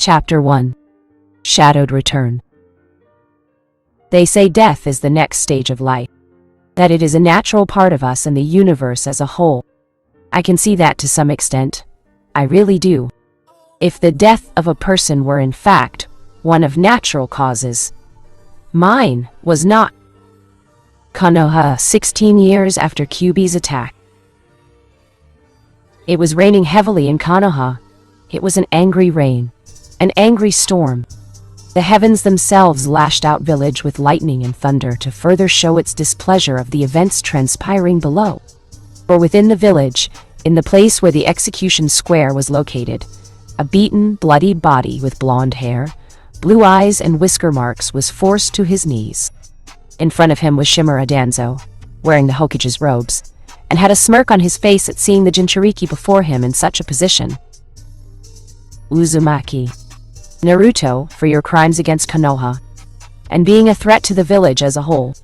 Chapter 1. Shadowed Return. They say death is the next stage of life, that it is a natural part of us and the universe as a whole. I can see that to some extent. I really do. If the death of a person were in fact one of natural causes, mine was not. Konoha, 16 years after Kyuubi's attack. It was raining heavily in Konoha. It was an angry rain, an angry storm. The heavens themselves lashed out village with lightning and thunder to further show its displeasure of the events transpiring below. For within the village, in the place where the execution square was located, a beaten, bloodied body with blonde hair, blue eyes and whisker marks was forced to his knees. In front of him was Shimura Danzo, wearing the Hokage's robes, and had a smirk on his face at seeing the Jinchuriki before him in such a position. Uzumaki. Naruto, for your crimes against Konoha, and being a threat to the village as a whole,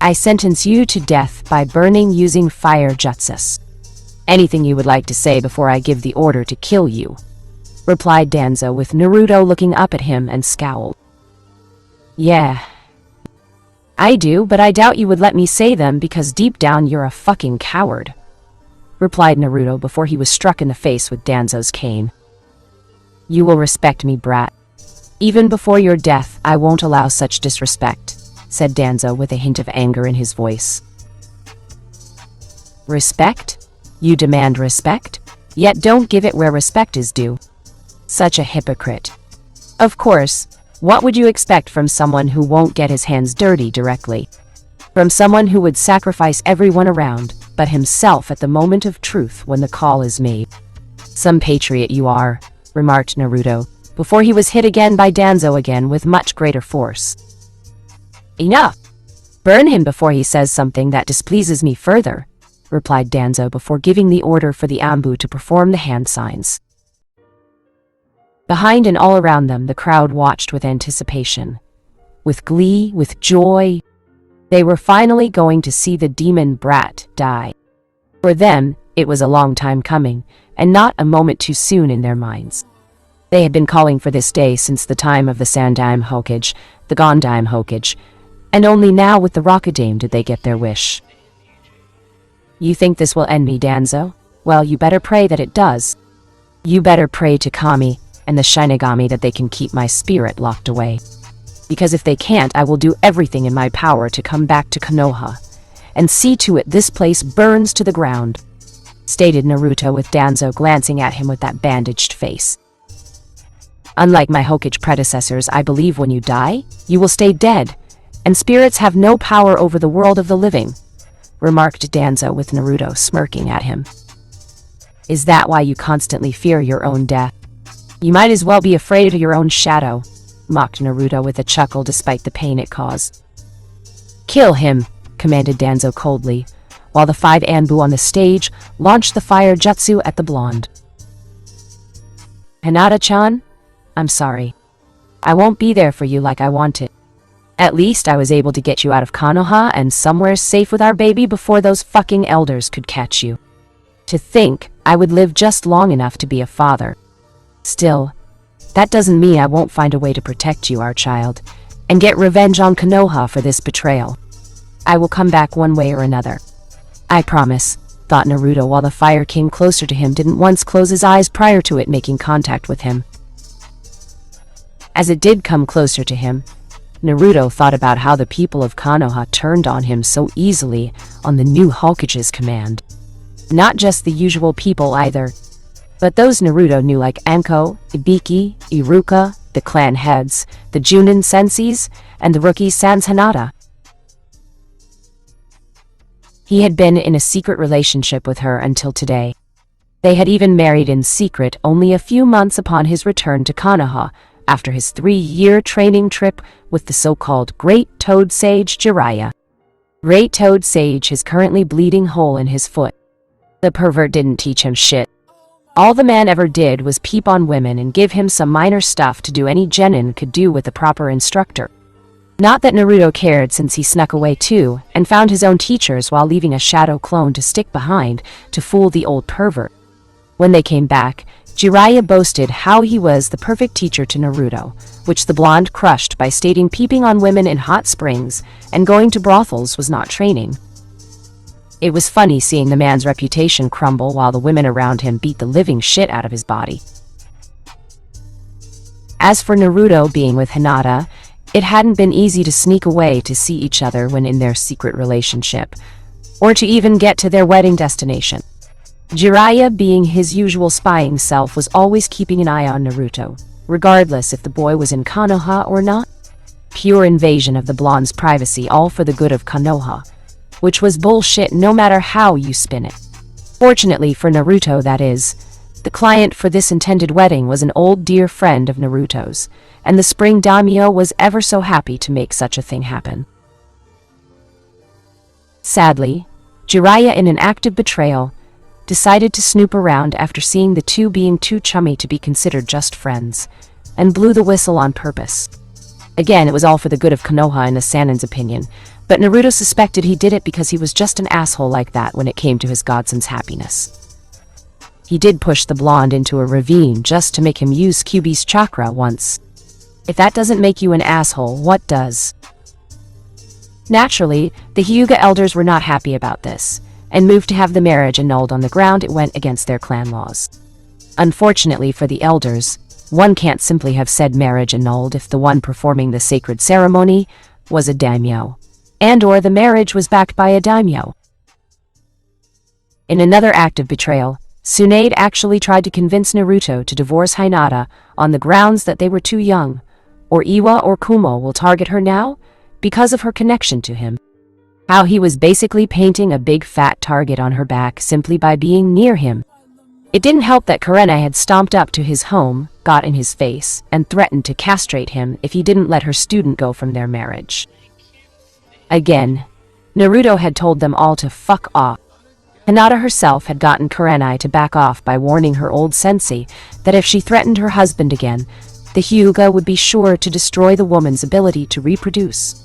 I sentence you to death by burning using fire jutsus. Anything you would like to say before I give the order to kill you? Replied Danzo with Naruto looking up at him and scowled. Yeah, I do, but I doubt you would let me say them because deep down you're a fucking coward, replied Naruto before he was struck in the face with Danzo's cane. You will respect me, brat. Even before your death, I won't allow such disrespect, said Danzo with a hint of anger in his voice. Respect? You demand respect, yet don't give it where respect is due. Such a hypocrite. Of course, what would you expect from someone who won't get his hands dirty directly? From someone who would sacrifice everyone around, but himself at the moment of truth when the call is made. Some patriot you are, remarked Naruto, before he was hit again by Danzo again with much greater force. Enough! Burn him before he says something that displeases me further, replied Danzo before giving the order for the Ambu to perform the hand signs. Behind and all around them, the crowd watched with anticipation. With glee, with joy. They were finally going to see the demon brat die. For them, it was a long time coming, and not a moment too soon in their minds. They had been calling for this day since the time of the Sandaime Hokage, the Gondaime Hokage, and only now with the Rockudame did they get their wish. You think this will end me, Danzo? Well, you better pray that it does. You better pray to Kami and the Shinigami that they can keep my spirit locked away. Because if they can't, I will do everything in my power to come back to Konoha, and see to it this place burns to the ground, stated Naruto with Danzo glancing at him with that bandaged face. Unlike my Hokage predecessors, I believe when you die, you will stay dead, and spirits have no power over the world of the living, remarked Danzo with Naruto smirking at him. Is that why you constantly fear your own death? You might as well be afraid of your own shadow, mocked Naruto with a chuckle despite the pain it caused. Kill him, commanded Danzo coldly, while the 5 Anbu on the stage launched the fire jutsu at the blonde. Hinata-chan? I'm sorry. I won't be there for you like I wanted. At least I was able to get you out of Konoha and somewhere safe with our baby before those fucking elders could catch you. To think I would live just long enough to be a father. Still, that doesn't mean I won't find a way to protect you, our child, and get revenge on Konoha for this betrayal. I will come back one way or another. I promise, thought Naruto while the Fire King closer to him didn't once close his eyes prior to it making contact with him. As it did come closer to him, Naruto thought about how the people of Konoha turned on him so easily on the new Hokage's command. Not just the usual people either, but those Naruto knew like Anko, Ibiki, Iruka, the clan heads, the Junin senseis, and the rookie Sans Hinata. He had been in a secret relationship with her until today. They had even married in secret only a few months upon his return to Konoha, after his 3-year training trip with the so-called Great Toad Sage Jiraiya. Great Toad Sage is currently bleeding hole in his foot. The pervert didn't teach him shit. All the man ever did was peep on women and give him some minor stuff to do any genin could do with a proper instructor. Not that Naruto cared since he snuck away too and found his own teachers while leaving a shadow clone to stick behind to fool the old pervert. When they came back, Jiraiya boasted how he was the perfect teacher to Naruto, which the blonde crushed by stating peeping on women in hot springs and going to brothels was not training. It was funny seeing the man's reputation crumble while the women around him beat the living shit out of his body. As for Naruto being with Hinata, it hadn't been easy to sneak away to see each other when in their secret relationship, or to even get to their wedding destination. Jiraiya, being his usual spying self, was always keeping an eye on Naruto, regardless if the boy was in Konoha or not. Pure invasion of the blonde's privacy, all for the good of Konoha, which was bullshit no matter how you spin it. Fortunately for Naruto, that is, the client for this intended wedding was an old dear friend of Naruto's, and the spring daimyo was ever so happy to make such a thing happen. Sadly, Jiraiya, in an act of betrayal, decided to snoop around after seeing the two being too chummy to be considered just friends, and blew the whistle on purpose. Again, it was all for the good of Konoha in the Sanin's opinion, but Naruto suspected he did it because he was just an asshole like that when it came to his godson's happiness. He did push the blonde into a ravine just to make him use Kyuubi's chakra once. If that doesn't make you an asshole, what does? Naturally, the Hyuga elders were not happy about this, and moved to have the marriage annulled on the ground it went against their clan laws. Unfortunately for the elders, one can't simply have said marriage annulled if the one performing the sacred ceremony was a daimyo, and/or the marriage was backed by a daimyo. In another act of betrayal, Tsunade actually tried to convince Naruto to divorce Hinata on the grounds that they were too young, or Iwa or Kumo will target her now because of her connection to him. How he was basically painting a big fat target on her back simply by being near him. It didn't help that Kurena had stomped up to his home, got in his face, and threatened to castrate him if he didn't let her student go from their marriage. Again, Naruto had told them all to fuck off. Hinata herself had gotten Kurenai to back off by warning her old sensei that if she threatened her husband again, the Hyuga would be sure to destroy the woman's ability to reproduce.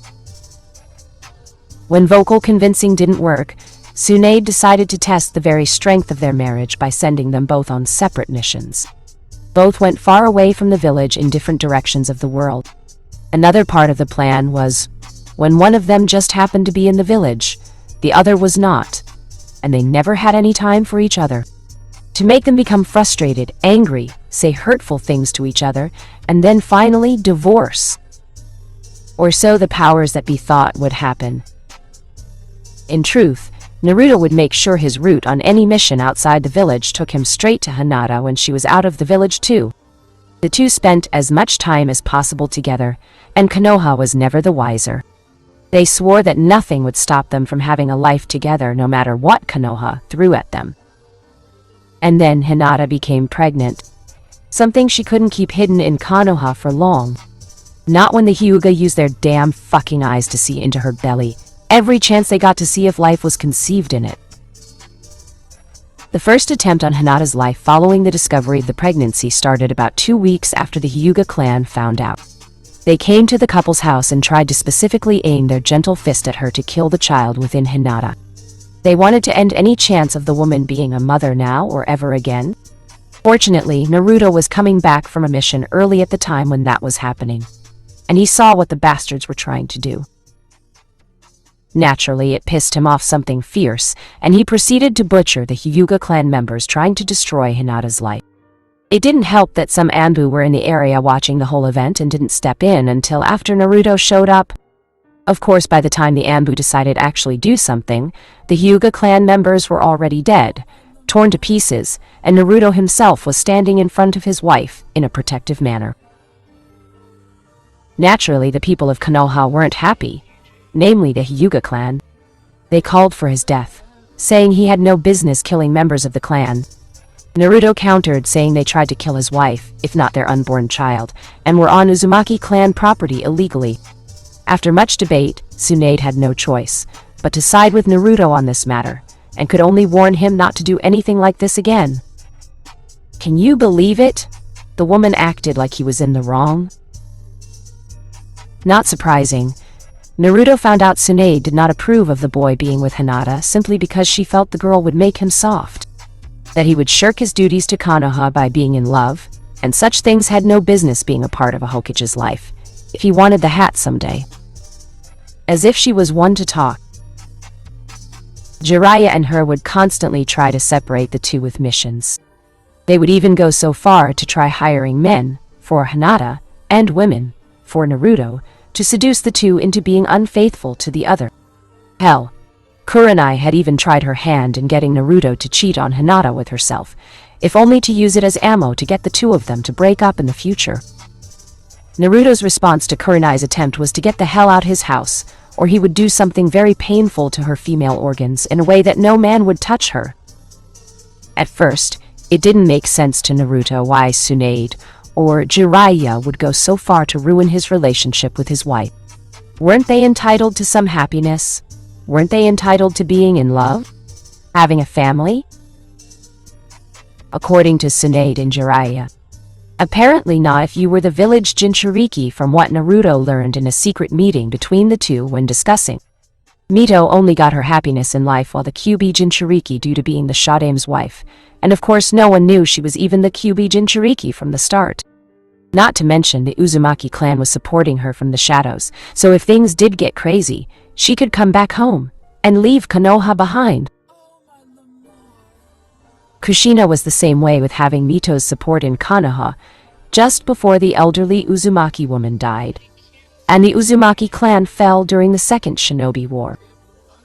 When vocal convincing didn't work, Tsunade decided to test the very strength of their marriage by sending them both on separate missions. Both went far away from the village in different directions of the world. Another part of the plan was, when one of them just happened to be in the village, the other was not, and they never had any time for each other. To make them become frustrated, angry, say hurtful things to each other, and then finally divorce. Or so the powers that be thought would happen. In truth, Naruto would make sure his route on any mission outside the village took him straight to Hinata when she was out of the village too. The two spent as much time as possible together, and Konoha was never the wiser. They swore that nothing would stop them from having a life together no matter what Konoha threw at them. And then Hinata became pregnant. Something she couldn't keep hidden in Konoha for long. Not when the Hyuga used their damn fucking eyes to see into her belly, every chance they got to see if life was conceived in it. The first attempt on Hinata's life following the discovery of the pregnancy started about 2 weeks after the Hyuga clan found out. They came to the couple's house and tried to specifically aim their gentle fist at her to kill the child within Hinata. They wanted to end any chance of the woman being a mother now or ever again. Fortunately, Naruto was coming back from a mission early at the time when that was happening, and he saw what the bastards were trying to do. Naturally, it pissed him off something fierce, and he proceeded to butcher the Hyuga clan members trying to destroy Hinata's life. It didn't help that some Anbu were in the area watching the whole event and didn't step in until after Naruto showed up. Of course, by the time the Anbu decided to actually do something, the Hyuga clan members were already dead, torn to pieces, and Naruto himself was standing in front of his wife in a protective manner. Naturally, the people of Konoha weren't happy, namely the Hyuga clan. They called for his death, saying he had no business killing members of the clan. Naruto countered, saying they tried to kill his wife, if not their unborn child, and were on Uzumaki clan property illegally. After much debate, Tsunade had no choice but to side with Naruto on this matter, and could only warn him not to do anything like this again. Can you believe it? The woman acted like he was in the wrong. Not surprising, Naruto found out Tsunade did not approve of the boy being with Hinata simply because she felt the girl would make him soft. that he would shirk his duties to Konoha by being in love, and such things had no business being a part of a Hokage's life, if he wanted the hat someday. As if she was one to talk. Jiraiya and her would constantly try to separate the two with missions. They would even go so far to try hiring men, for Hinata, and women, for Naruto, to seduce the two into being unfaithful to the other. Hell, Kurenai had even tried her hand in getting Naruto to cheat on Hinata with herself, if only to use it as ammo to get the two of them to break up in the future. Naruto's response to Kurenai's attempt was to get the hell out his house, or he would do something very painful to her female organs in a way that no man would touch her. At first, it didn't make sense to Naruto why Tsunade or Jiraiya would go so far to ruin his relationship with his wife. Weren't they entitled to some happiness? Weren't they entitled to being in love? Having a family? According to Tsunade and Jiraiya. Apparently not if you were the village Jinchuriki, from what Naruto learned in a secret meeting between the two when discussing. Mito only got her happiness in life while the Kyuubi Jinchuriki due to being the Shodame's wife, and of course no one knew she was even the Kyuubi Jinchuriki from the start. Not to mention the Uzumaki clan was supporting her from the shadows, so if things did get crazy, she could come back home and leave Konoha behind. Kushina was the same way, with having Mito's support in Konoha just before the elderly Uzumaki woman died, and the Uzumaki clan fell during the Second Shinobi War.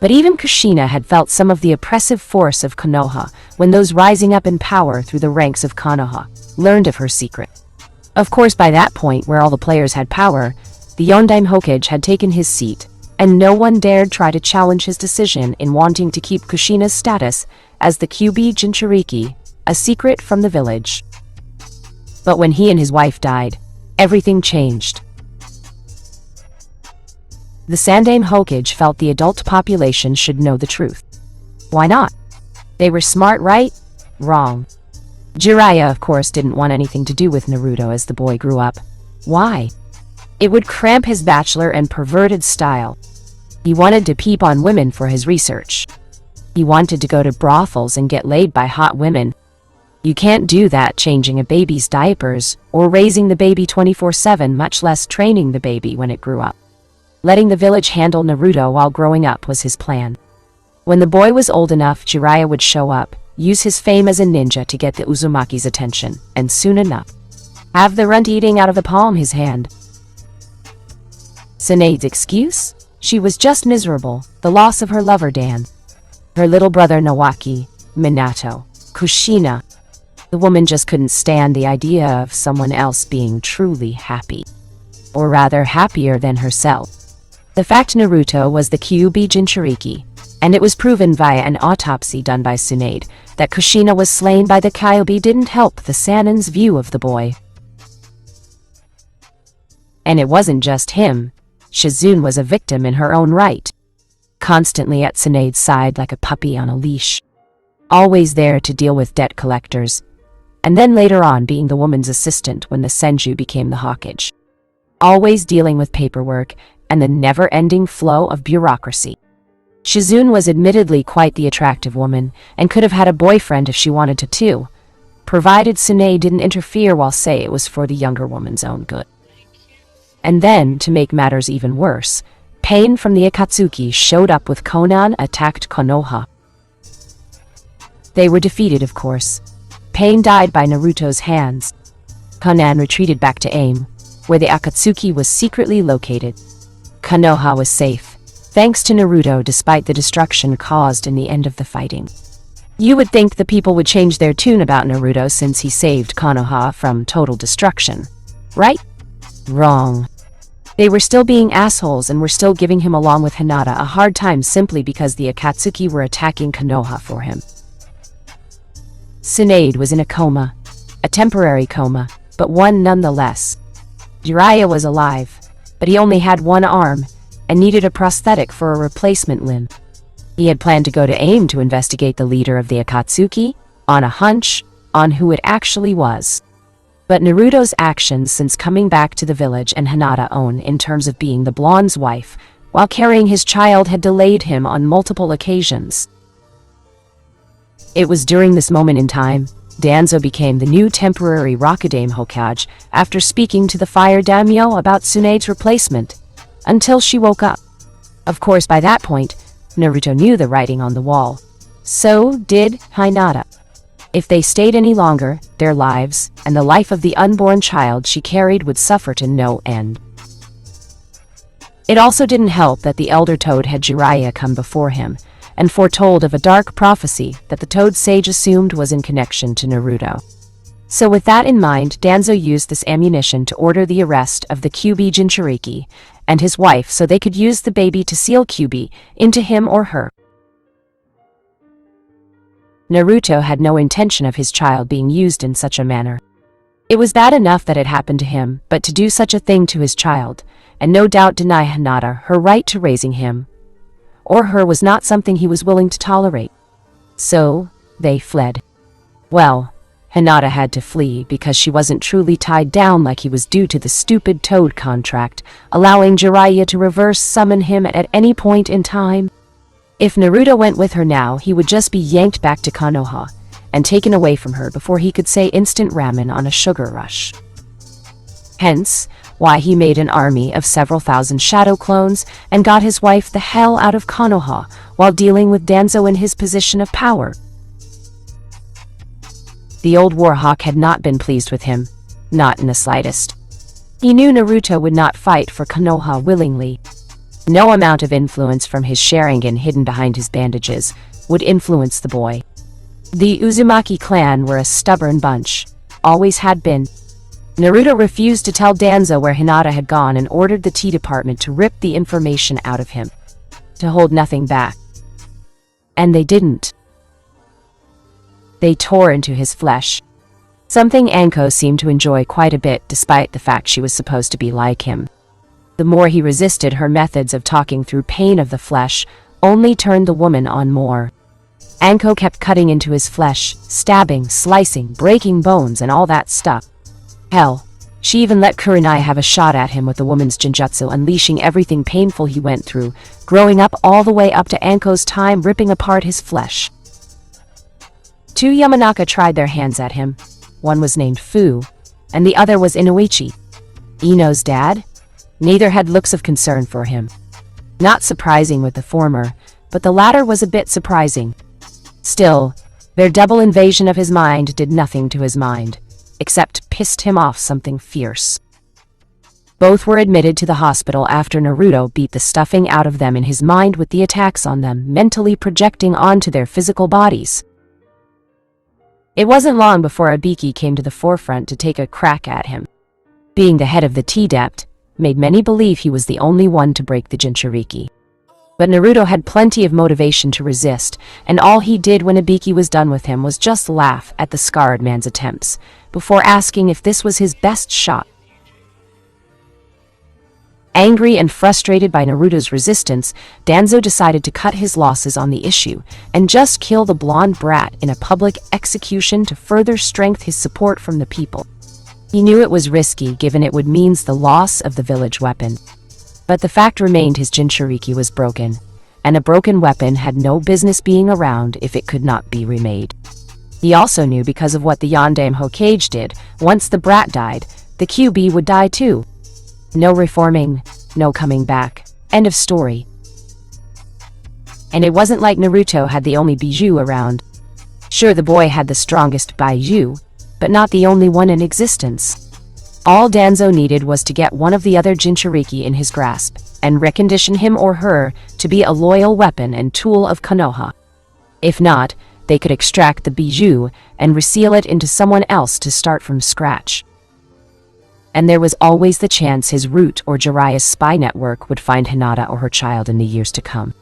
But even Kushina had felt some of the oppressive force of Konoha when those rising up in power through the ranks of Konoha learned of her secret. Of course, by that point, where all the players had power, the Yondaime Hokage had taken his seat, and no one dared try to challenge his decision in wanting to keep Kushina's status as the Kyuubi Jinchuriki a secret from the village. But when he and his wife died, everything changed. The Sandaime Hokage felt the adult population should know the truth. Why not? They were smart, right? Wrong. Jiraiya, of course, didn't want anything to do with Naruto as the boy grew up. Why? It would cramp his bachelor and perverted style. He wanted to peep on women for his research. He wanted to go to brothels and get laid by hot women. You can't do that changing a baby's diapers or raising the baby 24/7, much less training the baby when it grew up. Letting the village handle Naruto while growing up was his plan. When the boy was old enough, Jiraiya would show up, use his fame as a ninja to get the Uzumaki's attention, and soon enough, have the runt eating out of the palm his hand. Tsunade's excuse? She was just miserable, the loss of her lover Dan, her little brother Nawaki, Minato, Kushina. The woman just couldn't stand the idea of someone else being truly happy. Or rather, happier than herself. The fact Naruto was the Kyuubi Jinchuriki, and it was proven via an autopsy done by Tsunade that Kushina was slain by the Kyuubi didn't help the Sanin's view of the boy. And it wasn't just him. Shizune was a victim in her own right. Constantly at Tsunade's side like a puppy on a leash. Always there to deal with debt collectors. And then later on being the woman's assistant when the Senju became the Hokage. Always dealing with paperwork and the never-ending flow of bureaucracy. Shizune was admittedly quite the attractive woman and could have had a boyfriend if she wanted to too, provided Tsunade didn't interfere while say it was for the younger woman's own good. And then, to make matters even worse, Pain from the Akatsuki showed up with Konan attacked Konoha. They were defeated, of course. Pain died by Naruto's hands. Konan retreated back to Aim, where the Akatsuki was secretly located. Konoha was safe, thanks to Naruto, despite the destruction caused in the end of the fighting. You would think the people would change their tune about Naruto since he saved Konoha from total destruction, right? Wrong. They were still being assholes and were still giving him, along with Hinata, a hard time simply because the Akatsuki were attacking Konoha for him. Tsunade was in a coma, a temporary coma, but one nonetheless. Jiraiya was alive, but he only had one arm and needed a prosthetic for a replacement limb. He had planned to go to AIM to investigate the leader of the Akatsuki, on a hunch on who it actually was. But Naruto's actions since coming back to the village and Hinata own in terms of being the blonde's wife, while carrying his child, had delayed him on multiple occasions. It was during this moment in time, Danzo became the new temporary Rakudame Hokage after speaking to the fire daimyo about Tsunade's replacement, until she woke up. Of course, by that point, Naruto knew the writing on the wall. So did Hinata. If they stayed any longer, their lives, and the life of the unborn child she carried would suffer to no end. It also didn't help that the Elder Toad had Jiraiya come before him, and foretold of a dark prophecy that the Toad Sage assumed was in connection to Naruto. So with that in mind, Danzo used this ammunition to order the arrest of the Kyuubi Jinchuriki and his wife so they could use the baby to seal Kyuubi into him or her. Naruto had no intention of his child being used in such a manner. It was bad enough that it happened to him, but to do such a thing to his child, and no doubt deny Hinata her right to raising him, or her, was not something he was willing to tolerate. So, they fled. Well, Hinata had to flee because she wasn't truly tied down like he was due to the stupid Toad contract, allowing Jiraiya to reverse summon him at any point in time. If Naruto went with her now, he would just be yanked back to Konoha and taken away from her before he could say instant ramen on a sugar rush. Hence, why he made an army of several thousand shadow clones and got his wife the hell out of Konoha while dealing with Danzo in his position of power. The old Warhawk had not been pleased with him, not in the slightest. He knew Naruto would not fight for Konoha willingly. No amount of influence from his Sharingan hidden behind his bandages would influence the boy. The Uzumaki clan were a stubborn bunch, always had been. Naruto refused to tell Danzo where Hinata had gone and ordered the tea department to rip the information out of him, to hold nothing back. And they didn't. They tore into his flesh, something Anko seemed to enjoy quite a bit despite the fact she was supposed to be like him. The more he resisted, her methods of talking through pain of the flesh only turned the woman on more. Anko kept cutting into his flesh, stabbing, slicing, breaking bones, and all that stuff. Hell, she even let Kurenai have a shot at him with the woman's genjutsu, unleashing everything painful he went through, growing up all the way up to Anko's time ripping apart his flesh. Two Yamanaka tried their hands at him. One was named Fu, and the other was Inoichi, Ino's dad. Neither had looks of concern for him. Not surprising with the former, but the latter was a bit surprising. Still, their double invasion of his mind did nothing to his mind, except pissed him off something fierce. Both were admitted to the hospital after Naruto beat the stuffing out of them in his mind with the attacks on them mentally projecting onto their physical bodies. It wasn't long before Ibiki came to the forefront to take a crack at him. Being the head of the T-Dept made many believe he was the only one to break the Jinchuriki. But Naruto had plenty of motivation to resist, and all he did when Ibiki was done with him was just laugh at the scarred man's attempts, before asking if this was his best shot. Angry and frustrated by Naruto's resistance, Danzo decided to cut his losses on the issue and just kill the blonde brat in a public execution to further strengthen his support from the people. He knew it was risky given it would mean the loss of the village weapon. But the fact remained his Jinchuriki was broken, and a broken weapon had no business being around if it could not be remade. He also knew because of what the Yondaime Hokage did, once the brat died, the Kyuubi would die too. No reforming, no coming back. End of story. And it wasn't like Naruto had the only bijou around. Sure, the boy had the strongest bijou, but not the only one in existence. All Danzo needed was to get one of the other Jinchuriki in his grasp, and recondition him or her to be a loyal weapon and tool of Konoha. If not, they could extract the bijou and reseal it into someone else to start from scratch. And there was always the chance his root or Jiraiya's spy network would find Hinata or her child in the years to come.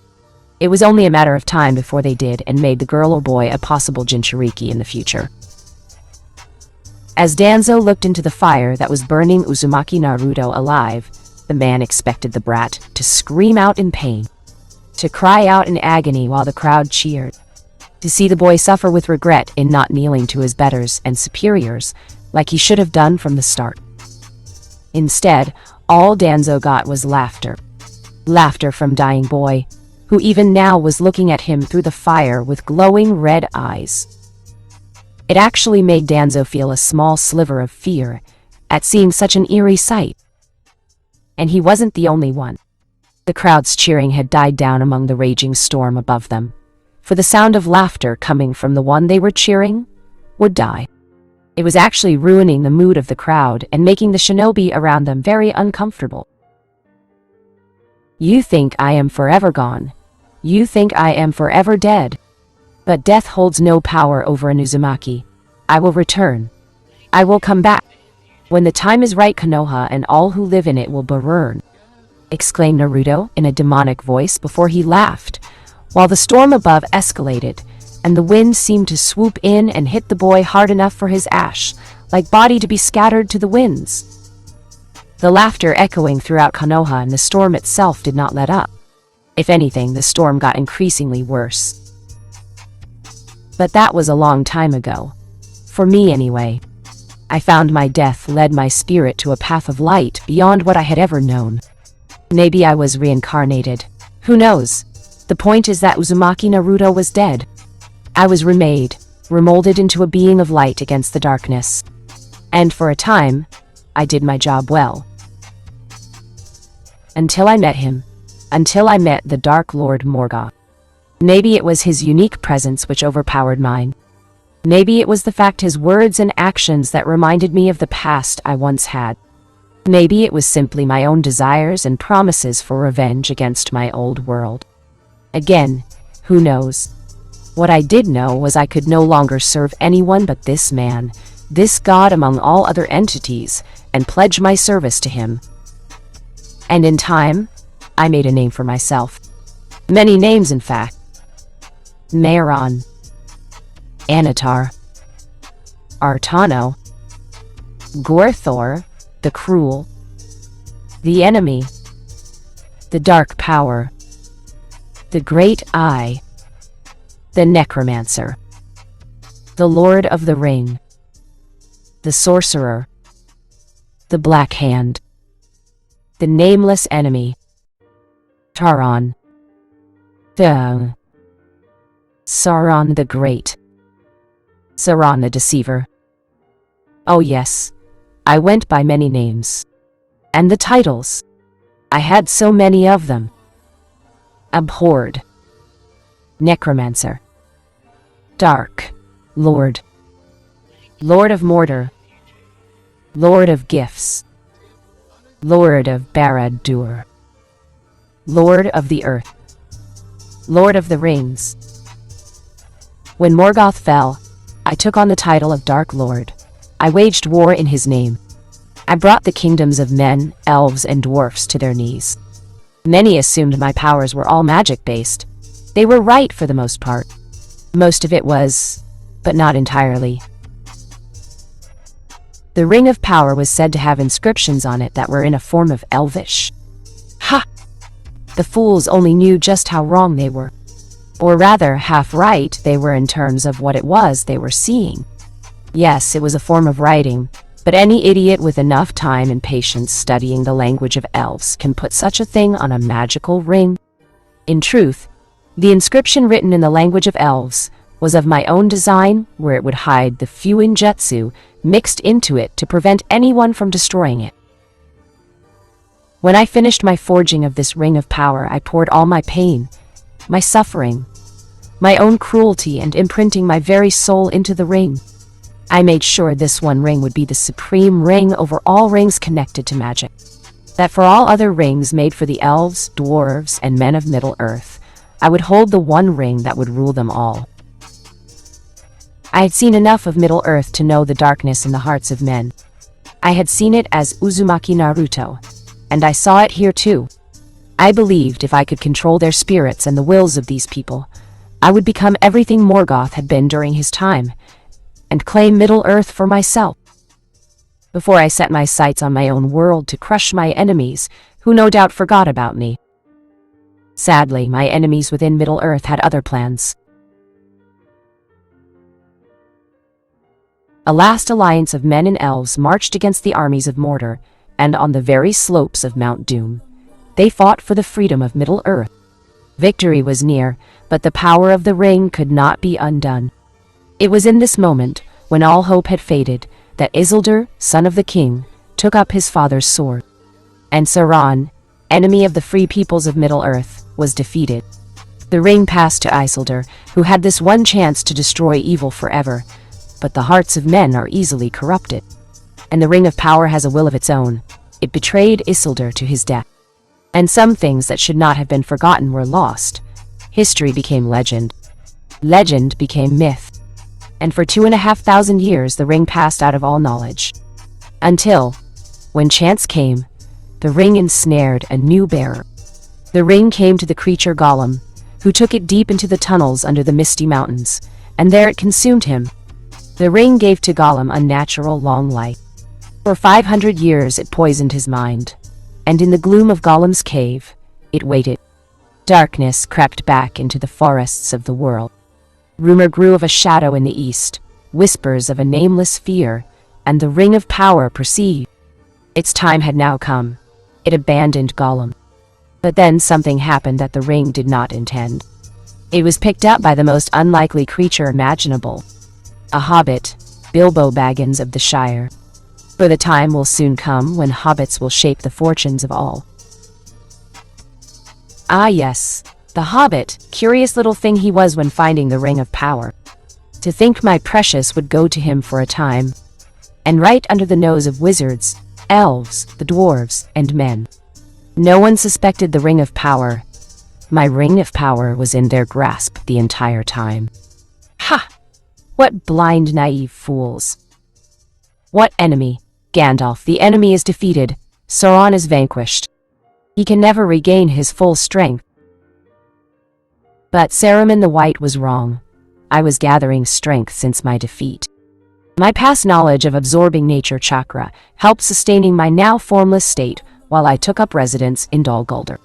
It was only a matter of time before they did and made the girl or boy a possible Jinchuriki in the future. As Danzo looked into the fire that was burning Uzumaki Naruto alive, the man expected the brat to scream out in pain, to cry out in agony while the crowd cheered, to see the boy suffer with regret in not kneeling to his betters and superiors like he should have done from the start. Instead, all Danzo got was laughter. Laughter from dying boy, who even now was looking at him through the fire with glowing red eyes. It actually made Danzo feel a small sliver of fear at seeing such an eerie sight. And he wasn't the only one. The crowd's cheering had died down among the raging storm above them, for the sound of laughter coming from the one they were cheering would die. It was actually ruining the mood of the crowd and making the shinobi around them very uncomfortable. You think I am forever gone. You think I am forever dead. But death holds no power over an Uzumaki. I will return. I will come back. When the time is right, Konoha and all who live in it will burn, exclaimed Naruto in a demonic voice before he laughed, while the storm above escalated, and the wind seemed to swoop in and hit the boy hard enough for his ash-like body to be scattered to the winds. The laughter echoing throughout Konoha, and the storm itself did not let up. If anything, the storm got increasingly worse. But that was a long time ago. For me, anyway. I found my death led my spirit to a path of light beyond what I had ever known. Maybe I was reincarnated. Who knows? The point is that Uzumaki Naruto was dead. I was remade, remolded into a being of light against the darkness. And for a time, I did my job well. Until I met him. Until I met the Dark Lord Morgoth. Maybe it was his unique presence which overpowered mine. Maybe it was the fact his words and actions that reminded me of the past I once had. Maybe it was simply my own desires and promises for revenge against my old world. Again, who knows? What I did know was I could no longer serve anyone but this man, this god among all other entities, and pledge my service to him. And in time, I made a name for myself. Many names, in fact. Mehran, Anatar, Artano, Gorthor, the Cruel, the Enemy, the Dark Power, the Great Eye, the Necromancer, the Lord of the Ring, the Sorcerer, the Black Hand, the Nameless Enemy, Taran, Sauron the Great, Sauron the Deceiver. Oh yes, I went by many names. And the titles. I had so many of them. Abhorred, Necromancer, Dark Lord, Lord of Mordor, Lord of Gifts, Lord of Barad-dûr, Lord of the Earth, Lord of the Rings. When Morgoth fell, I took on the title of Dark Lord. I waged war in his name. I brought the kingdoms of men, elves, and dwarfs to their knees. Many assumed my powers were all magic-based. They were right for the most part. Most of it was, but not entirely. The Ring of Power was said to have inscriptions on it that were in a form of Elvish. Ha! The fools only knew just how wrong they were. Or rather, half right they were in terms of what it was they were seeing. Yes, it was a form of writing, but any idiot with enough time and patience studying the language of elves can put such a thing on a magical ring. In truth, the inscription written in the language of elves was of my own design, where it would hide the Fuinjutsu mixed into it to prevent anyone from destroying it. When I finished my forging of this Ring of Power, I poured all my pain, my suffering, my own cruelty, and imprinting my very soul into the ring. I made sure this one ring would be the supreme ring over all rings connected to magic. That for all other rings made for the elves, dwarves, and men of Middle-earth, I would hold the one ring that would rule them all. I had seen enough of Middle-earth to know the darkness in the hearts of men. I had seen it as Uzumaki Naruto, and I saw it here too. I believed if I could control their spirits and the wills of these people, I would become everything Morgoth had been during his time, and claim Middle-earth for myself. Before I set my sights on my own world to crush my enemies, who no doubt forgot about me. Sadly, my enemies within Middle-earth had other plans. A last alliance of men and elves marched against the armies of Mordor, and on the very slopes of Mount Doom, they fought for the freedom of Middle-earth. Victory was near, but the power of the ring could not be undone. It was in this moment, when all hope had faded, that Isildur, son of the king, took up his father's sword. And Sauron, enemy of the free peoples of Middle-earth, was defeated. The ring passed to Isildur, who had this one chance to destroy evil forever, but the hearts of men are easily corrupted. And the ring of power has a will of its own. It betrayed Isildur to his death. And some things that should not have been forgotten were lost. History became legend. Legend became myth. And for 2,500 years the ring passed out of all knowledge. Until, when chance came, the ring ensnared a new bearer. The ring came to the creature Gollum, who took it deep into the tunnels under the misty mountains, and there it consumed him. The ring gave to Gollum unnatural long life. For 500 years it poisoned his mind, and in the gloom of Gollum's cave, it waited. Darkness crept back into the forests of the world. Rumor grew of a shadow in the east, whispers of a nameless fear, and the ring of power perceived. Its time had now come. It abandoned Gollum. But then something happened that the ring did not intend. It was picked up by the most unlikely creature imaginable. A hobbit, Bilbo Baggins of the Shire. For the time will soon come when hobbits will shape the fortunes of all. Ah yes, the hobbit, curious little thing he was when finding the ring of power. To think my precious would go to him for a time. And right under the nose of wizards, elves, the dwarves, and men. No one suspected the ring of power. My ring of power was in their grasp the entire time. Ha! What blind, naive fools. What enemy? Gandalf, the enemy is defeated. Sauron is vanquished. He can never regain his full strength. But Saruman the White was wrong. I was gathering strength since my defeat. My past knowledge of absorbing nature chakra helped sustaining my now formless state while I took up residence in Dol Guldur.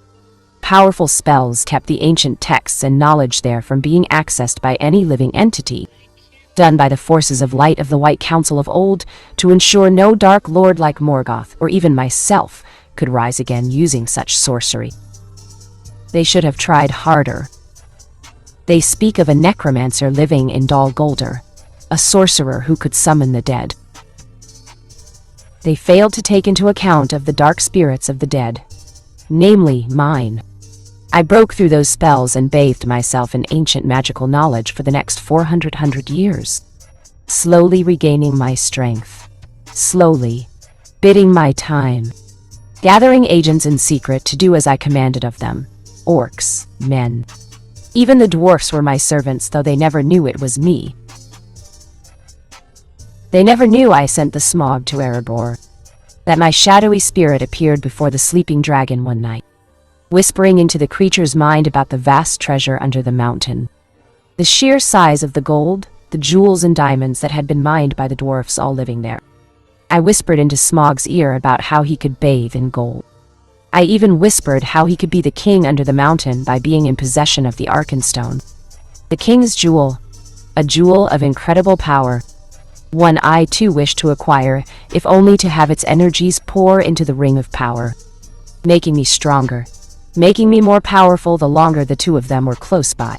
Powerful spells kept the ancient texts and knowledge there from being accessed by any living entity, done by the forces of light of the White Council of old to ensure no dark lord like Morgoth or even myself could rise again using such sorcery. They should have tried harder. They speak of a necromancer living in Dol Guldur, a sorcerer who could summon the dead. They failed to take into account of the dark spirits of the dead, namely mine. I broke through those spells and bathed myself in ancient magical knowledge for the next 400 years, slowly regaining my strength, slowly, biding my time, gathering agents in secret to do as I commanded of them, orcs, men. Even the dwarfs were my servants, though they never knew it was me. They never knew I sent the smog to Erebor, that my shadowy spirit appeared before the sleeping dragon one night, whispering into the creature's mind about the vast treasure under the mountain. The sheer size of the gold, the jewels and diamonds that had been mined by the dwarfs all living there. I whispered into Smog's ear about how he could bathe in gold. I even whispered how he could be the king under the mountain by being in possession of the Arkenstone. The king's jewel, a jewel of incredible power, one I too wished to acquire, if only to have its energies pour into the ring of power, making me stronger, making me more powerful the longer the two of them were close by.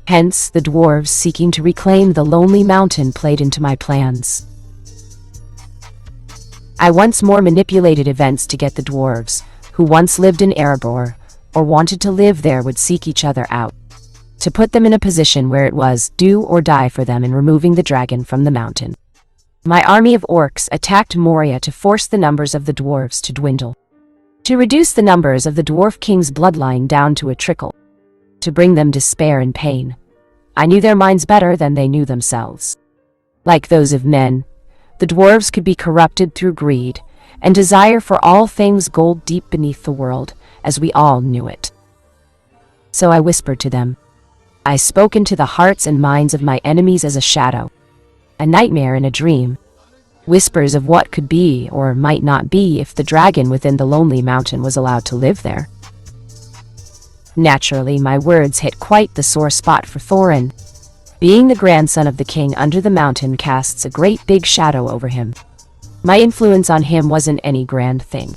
Hence, the dwarves seeking to reclaim the lonely mountain played into my plans. I once more manipulated events to get the dwarves, who once lived in Erebor, or wanted to live there, would seek each other out, to put them in a position where it was do or die for them in removing the dragon from the mountain. My army of orcs attacked Moria to force the numbers of the dwarves to dwindle, to reduce the numbers of the dwarf king's bloodline down to a trickle, to bring them despair and pain. I knew their minds better than they knew themselves. Like those of men, the dwarves could be corrupted through greed and desire for all things gold deep beneath the world, as we all knew it. So I whispered to them. I spoke into the hearts and minds of my enemies as a shadow, a nightmare in a dream, whispers of what could be or might not be if the dragon within the lonely mountain was allowed to live there. Naturally, my words hit quite the sore spot for Thorin. Being the grandson of the king under the mountain casts a great big shadow over him. My influence on him wasn't any grand thing.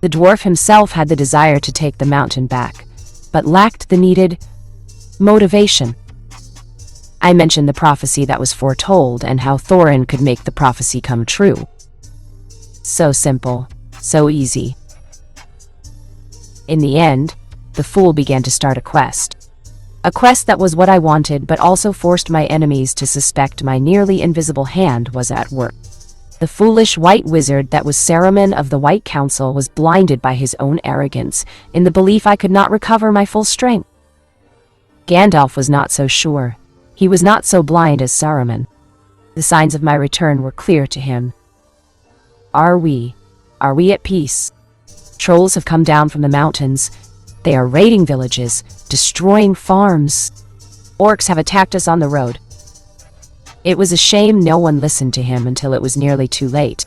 The dwarf himself had the desire to take the mountain back, but lacked the needed motivation. I mentioned the prophecy that was foretold and how Thorin could make the prophecy come true. So simple, so easy. In the end, the fool began to start a quest. A quest that was what I wanted, but also forced my enemies to suspect my nearly invisible hand was at work. The foolish white wizard that was Saruman of the White Council was blinded by his own arrogance, in the belief I could not recover my full strength. Gandalf was not so sure. He was not so blind as Saruman. The signs of my return were clear to him. Are we at peace? Trolls have come down from the mountains. They are raiding villages, destroying farms. Orcs have attacked us on the road. It was a shame no one listened to him until it was nearly too late.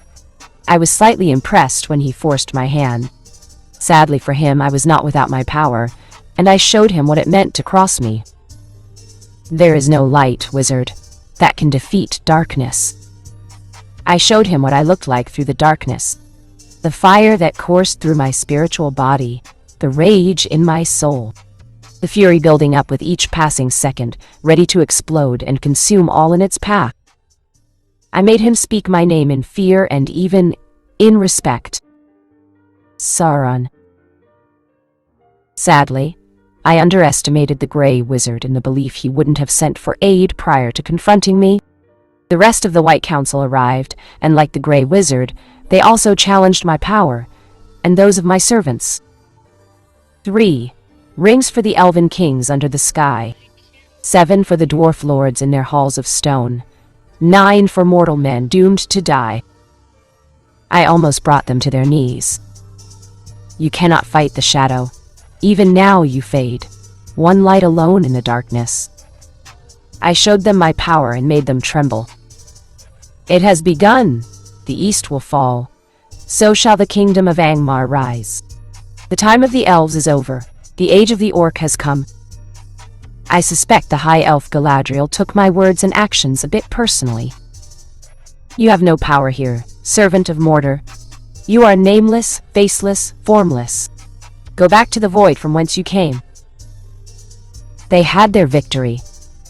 I was slightly impressed when he forced my hand. Sadly for him, I was not without my power, and I showed him what it meant to cross me. There is no light, wizard, that can defeat darkness. I showed him what I looked like through the darkness. The fire that coursed through my spiritual body, the rage in my soul. The fury building up with each passing second, ready to explode and consume all in its path. I made him speak my name in fear and even in respect. Sauron. Sadly, I underestimated the Grey Wizard in the belief he wouldn't have sent for aid prior to confronting me. The rest of the White Council arrived, and like the Grey Wizard, they also challenged my power, and those of my servants. 3 rings for the elven kings under the sky, 7 for the dwarf lords in their halls of stone, 9 for mortal men doomed to die. I almost brought them to their knees. You cannot fight the shadow. Even now you fade, one light alone in the darkness. I showed them my power and made them tremble. It has begun. The east will fall. So shall the kingdom of Angmar rise. The time of the elves is over. The age of the orc has come. I suspect the high elf Galadriel took my words and actions a bit personally. You have no power here, servant of Mordor. You are nameless, faceless, formless. Go back to the void from whence you came. They had their victory,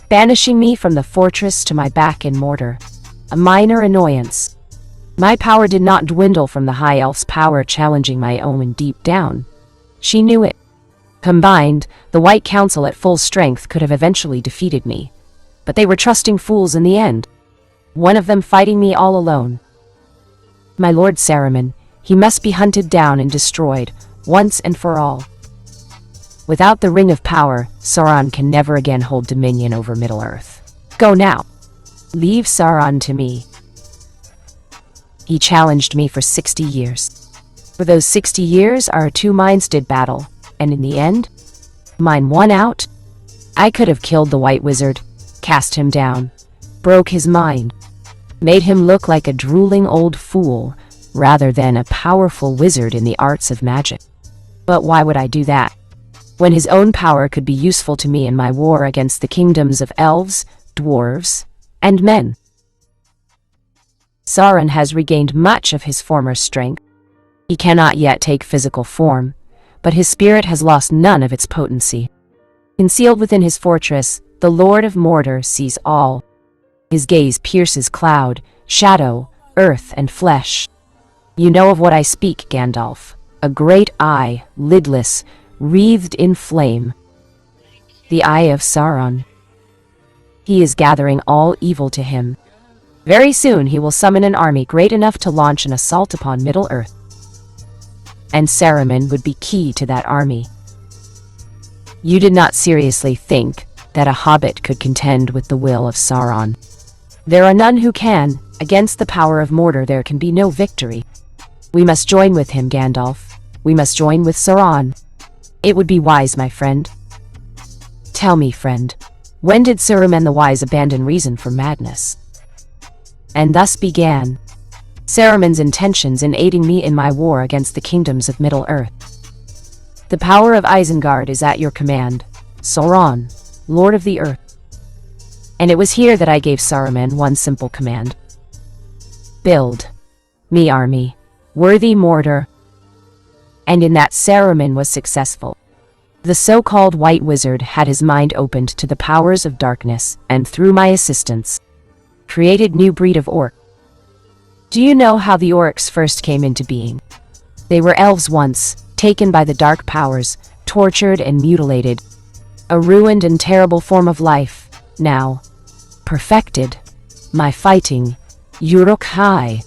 banishing me from the fortress to my back in Mordor. A minor annoyance. My power did not dwindle from the high elf's power challenging my own deep down. She knew it. Combined, the White Council at full strength could have eventually defeated me. But they were trusting fools in the end. One of them fighting me all alone. My Lord Saruman, he must be hunted down and destroyed, once and for all. Without the Ring of Power, Sauron can never again hold dominion over Middle-earth. Go now. Leave Sauron to me. He challenged me for 60 years. For those 60 years, our two minds did battle, and in the end, mine won out. I could have killed the White Wizard, cast him down, broke his mind, made him look like a drooling old fool, rather than a powerful wizard in the arts of magic. But why would I do that, when his own power could be useful to me in my war against the kingdoms of elves, dwarves, and men? Sauron has regained much of his former strength. He cannot yet take physical form, but his spirit has lost none of its potency. Concealed within his fortress, the Lord of Mordor sees all. His gaze pierces cloud, shadow, earth, and flesh. You know of what I speak, Gandalf. A great eye, lidless, wreathed in flame. The eye of Sauron. He is gathering all evil to him. Very soon he will summon an army great enough to launch an assault upon Middle-earth. And Saruman would be key to that army. You did not seriously think that a hobbit could contend with the will of Sauron. There are none who can. Against the power of Mordor there can be no victory. We must join with him, Gandalf. We must join with Sauron. It would be wise, my friend. Tell me, friend, when did Saruman the Wise abandon reason for madness? And thus began Saruman's intentions in aiding me in my war against the kingdoms of Middle-earth. The power of Isengard is at your command, Sauron, Lord of the Earth. And it was here that I gave Saruman one simple command. Build me army, worthy Mordor. And in that Saruman was successful. The so-called White Wizard had his mind opened to the powers of darkness, and through my assistance, created new breed of orc. Do you know how the orcs first came into being? They were elves once, taken by the dark powers, tortured and mutilated. A ruined and terrible form of life, now perfected. My fighting, Urukai,